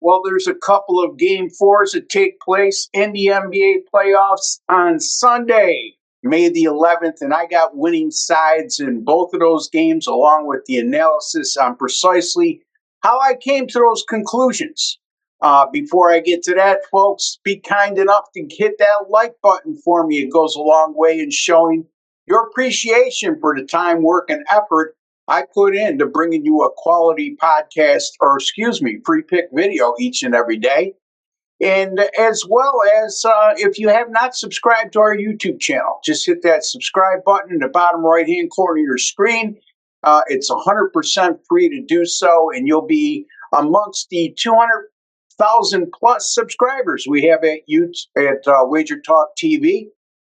Well, there's a couple of game fours that take place in the NBA playoffs on Sunday, May the 11th, and I got winning sides in both of those games, along with the analysis on precisely how I came to those conclusions. Before I get to that, folks, be kind enough to hit that like button for me. It goes a long way in showing your appreciation for the time, work, and effort I put into bringing you a quality podcast, or free pick video each and every day. And as well as if you have not subscribed to our YouTube channel, just hit that subscribe button in the bottom right-hand corner of your screen. It's 100% free to do so, and you'll be amongst the 200,000 plus subscribers we have at WagerTalk TV.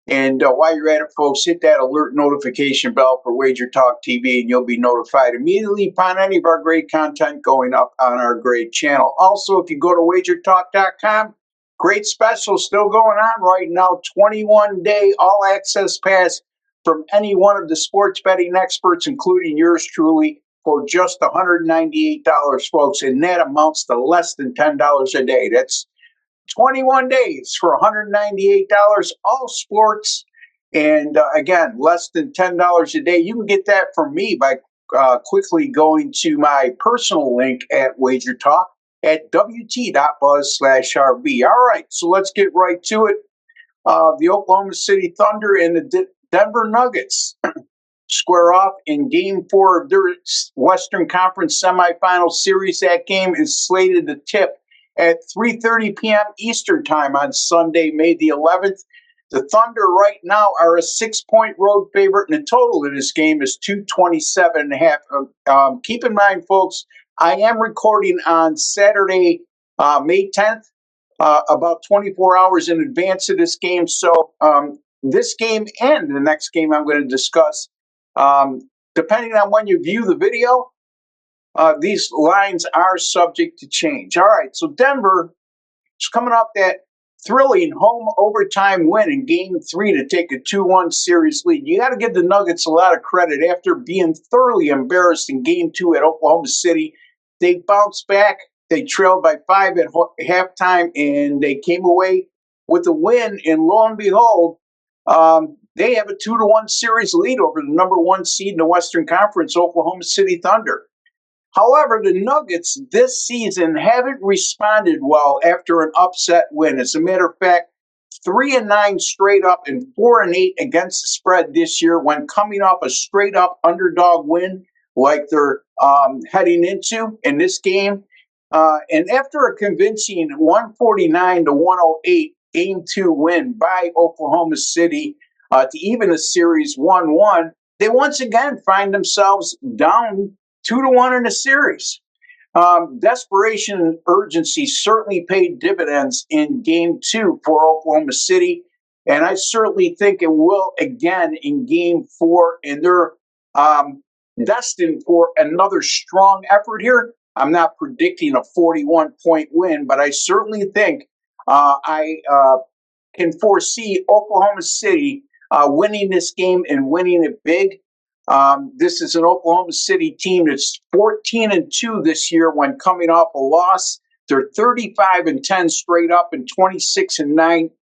And while you're at it, folks, hit that alert notification bell for WagerTalk TV, and you'll be notified immediately upon any of our great content going up on our great channel. Also, if you go to WagerTalk.com, great special still going on right now, 21-day all-access pass from any one of the sports betting experts, including yours truly, for just $198, folks, and that amounts to less than $10 a day. That's 21 days for $198, all sports, and again, less than $10 a day. You can get that from me by quickly going to my personal link at WagerTalk at wt.buzz/RB. All right, so let's get right to it. The Oklahoma City Thunder and the Denver Nuggets square off in Game 4 of their Western Conference semifinal series. That game is slated to tip at 3:30 p.m. Eastern Time on Sunday, May the 11th. The Thunder right now are a 6-point road favorite, and the total in this game is 227.5. Keep in mind, folks, I am recording on Saturday, May 10th, about 24 hours in advance of this game. So this game and the next game I'm going to discuss, depending on when you view the video, these lines are subject to change. All right, so Denver is coming off that thrilling home overtime win in Game 3 to take a 2-1 series lead. You got to give the Nuggets a lot of credit. After being thoroughly embarrassed in Game 2 at Oklahoma City, they bounced back. They trailed by 5 at halftime, and they came away with a win. And lo and behold, they have a 2-1 series lead over the number 1 seed in the Western Conference, Oklahoma City Thunder. However, the Nuggets this season haven't responded well after an upset win. As a matter of fact, 3-9 straight up and 4-8 against the spread this year when coming off a straight up underdog win like they're heading into in this game. And after a convincing 149-108 Game 2 win by Oklahoma City to even the series 1-1, they once again find themselves down 2-1 in a series. Desperation and urgency certainly paid dividends in Game 2 for Oklahoma City, and I certainly think it will again in Game 4, and they're destined for another strong effort here. I'm not predicting a 41-point win, but I certainly think I can foresee Oklahoma City winning this game and winning it big. This is an Oklahoma City team that's 14-2 this year when coming off a loss. They're 35-10 straight up and 26-19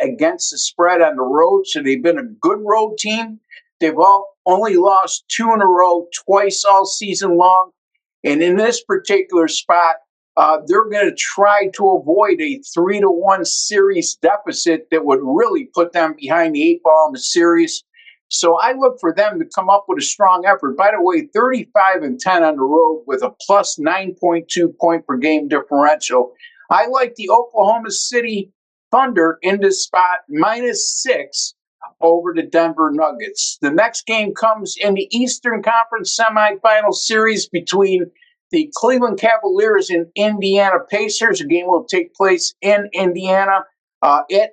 against the spread on the road. So they've been a good road team. They've only lost 2 in a row, twice all season long. And in this particular spot, they're going to try to avoid a 3-1 series deficit that would really put them behind the 8 ball in the series. So I look for them to come up with a strong effort. By the way, 35-10 on the road with a plus 9.2 point per game differential. I like the Oklahoma City Thunder in this spot, -6 over the Denver Nuggets. The next game comes in the Eastern Conference semifinal series between the Cleveland Cavaliers and Indiana Pacers. The game will take place in Indiana at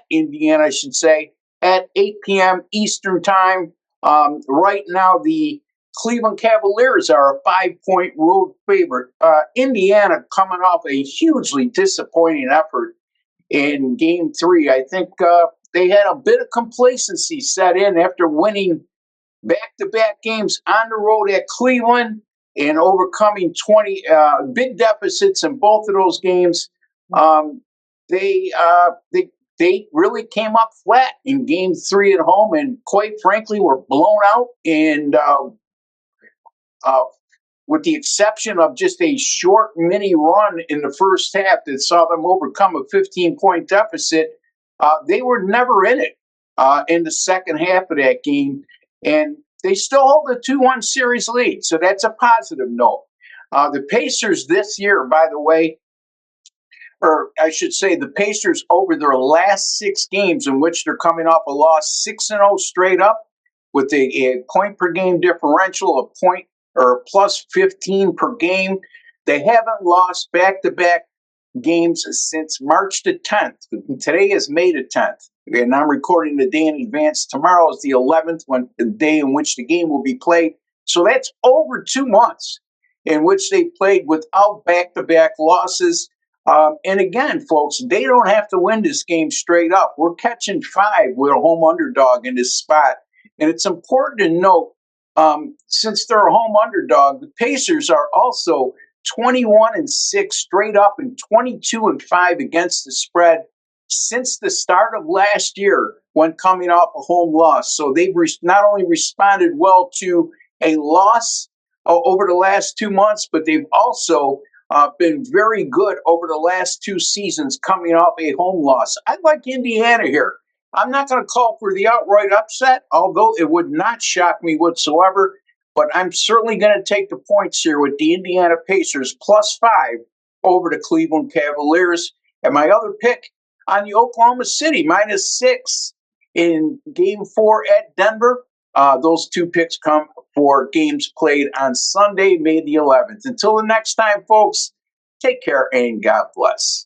Indiana, I should say, at 8 p.m. Eastern Time. Right now, the Cleveland Cavaliers are a 5-point road favorite. Indiana coming off a hugely disappointing effort in Game 3. I think they had a bit of complacency set in after winning back-to-back games on the road at Cleveland and overcoming 20 big deficits in both of those games. Um, they, uh, they they really came up flat in Game 3 at home, and quite frankly, were blown out. And uh, with the exception of just a short mini run in the first half that saw them overcome a 15-point deficit, they were never in it in the second half of that game. And they still hold a 2-1 series lead. So that's a positive note. The Pacers this year, by the way, or I should say the Pacers over their last 6 games in which they're coming off a loss, 6-0 straight up with a point per game differential of point or plus 15 per game. They haven't lost back-to-back games since March the 10th. Today is May the 10th, and I'm recording the day in advance. Tomorrow is the 11th, the day in which the game will be played. So that's over 2 months in which they played without back-to-back losses. And again, folks, they don't have to win this game straight up. We're catching 5 with a home underdog in this spot. And it's important to note, since they're a home underdog, the Pacers are also 21-6 straight up and 22-5 against the spread since the start of last year when coming off a home loss. So they've not only responded well to a loss over the last 2 months, but they've also been very good over the last 2 seasons coming off a home loss. I like Indiana here. I'm not going to call for the outright upset, although it would not shock me whatsoever. But I'm certainly going to take the points here with the Indiana Pacers +5 over the Cleveland Cavaliers. And my other pick on the Oklahoma City -6 in Game 4 at Denver. Those 2 picks come for games played on Sunday, May the 11th. Until the next time, folks, take care and God bless.